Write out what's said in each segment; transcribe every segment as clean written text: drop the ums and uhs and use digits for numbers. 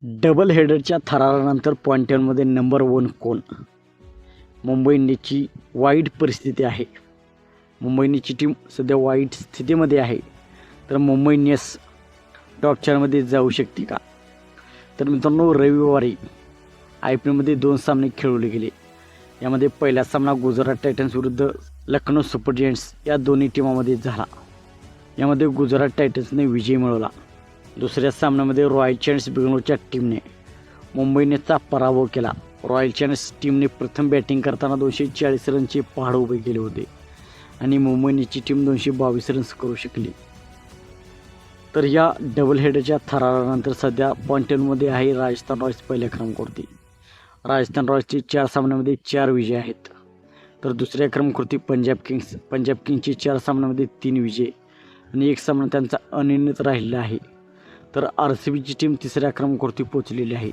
Double हेडरच्या थरारानंतर point टेबलमध्ये number 1 कोण? मुंबई इंडियन्सची वाईट परिस्थिती आहे. मुंबई इंडियन्सची टीम सध्या वाईट स्थितीमध्ये आहे. तर मुंबई इंडियन्स टॉप 4मध्ये जाऊ शकते का? तर मित्रांनो, रविवारी IPLमध्ये 2 सामने खेळवले गेले. यामध्ये पहिला सामना गुजरात टायटन्स विरुद्ध लखनौ सुपर जायंट्स या दोन्ही टीमांमध्ये झाला. यामध्ये गुजरात टायटन्सने विजय मिळवला. दुसऱ्या सामन्यामध्ये रॉयल चॅलेंजर्स बेंगळुरूच्या टीमने मुंबई इंडियन्सचा पराभव केला. रॉयल चॅलेंजर्स टीमने प्रथम बॅटिंग करताना 240 रनचे पहाड उभे केले होते आणि मुंबई इंडियन्सची टीम 222 रन्स करू शकली. तर या डबल हेडरच्या थरारानंतर सध्या पॉईंट टेबलमध्ये आहे राजस्थान रॉयल्स पहिल्या क्रमांकावरती. राजस्थान रॉयल्सचे 4 सामन्यांमध्ये 4 विजय आहेत. तर दुसऱ्या क्रमांकावरती पंजाब किंग्सचे 4 सामन्यांमध्ये 3 विजय आणि 1 सामना त्यांचा अनिर्णित राहिलेला आहे. तर RCBची टीम तिसऱ्या क्रमांकावरती पोहोचलेली आहे.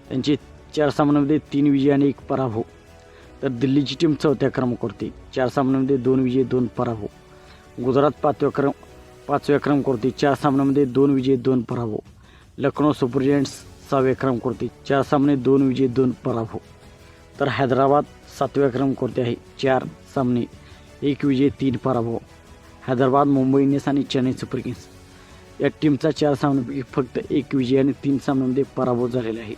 त्यांचे 4 सामन्यांमध्ये 3 विजय आणि 1 पराभव. तर दिल्लीची टीम चौथ्या क्रमांकावरती 4 सामन्यांमध्ये 2 विजय 2 पराभव. गुजरात 5व्या क्रमांकावरती 4 सामन्यांमध्ये 2 विजय 2 पराभव. लखनौ सुपर जायंट्स 6व्या क्रमांकावरती 4 सामने 2 विजय 2 पराभव. तर हैदराबाद 7व्या क्रमांकावरती आहे, 4 सामने 1 विजय 3 पराभव. हैदराबाद, मुंबई इंडियन्स आणि चेन्नई सुपर किंग्स या टीमचा 4 सामन्यांपैकी फक्त 1 विजय आणि 3 सामन्यांमध्ये पराभव झालेला आहे.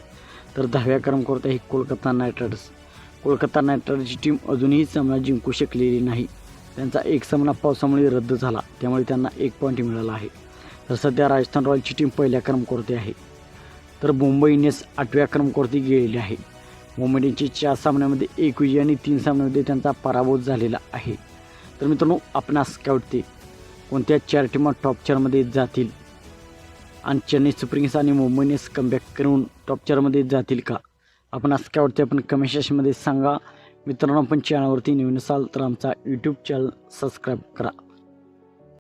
तर 10व्या क्रमांकावरती आहे कोलकाता नाईट रायडर्स. कोलकाता नाईट रायडर्सची टीम अजूनही सामना जिंकू शकलेली नाही. त्यांचा 1 सामना पावसामुळे रद्द झाला, त्यामुळे त्यांना 1 पॉईंट मिळाला आहे. तर सध्या राजस्थान रॉयल्सची टीम पहिल्या क्रमांकावरती आहे. तर मुंबई इंडियन्स 8व्या क्रमांकावरती गेलेली आहे. मुंबई इंडियन्सचे 4 सामन्यामध्ये 1 विजय आणि 3 सामन्यामध्ये त्यांचा पराभव झालेला आहे. तर मित्रांनो, आपणास काय वाटते, कोणत्या 4 टीमा टॉप 4मध्ये जातील आणि चेन्नई सुपर किंग्स आणि मुंबई इंडियन्स कमबॅक करून टॉप 4मध्ये जातील का? आपणास काय वाटते आपण कमेंट सेक्शनमध्ये सांगा. मित्रांनो, आपण चॅनलवरती नवीन असाल तर आमचा यूट्यूब चॅनल सबस्क्राईब करा.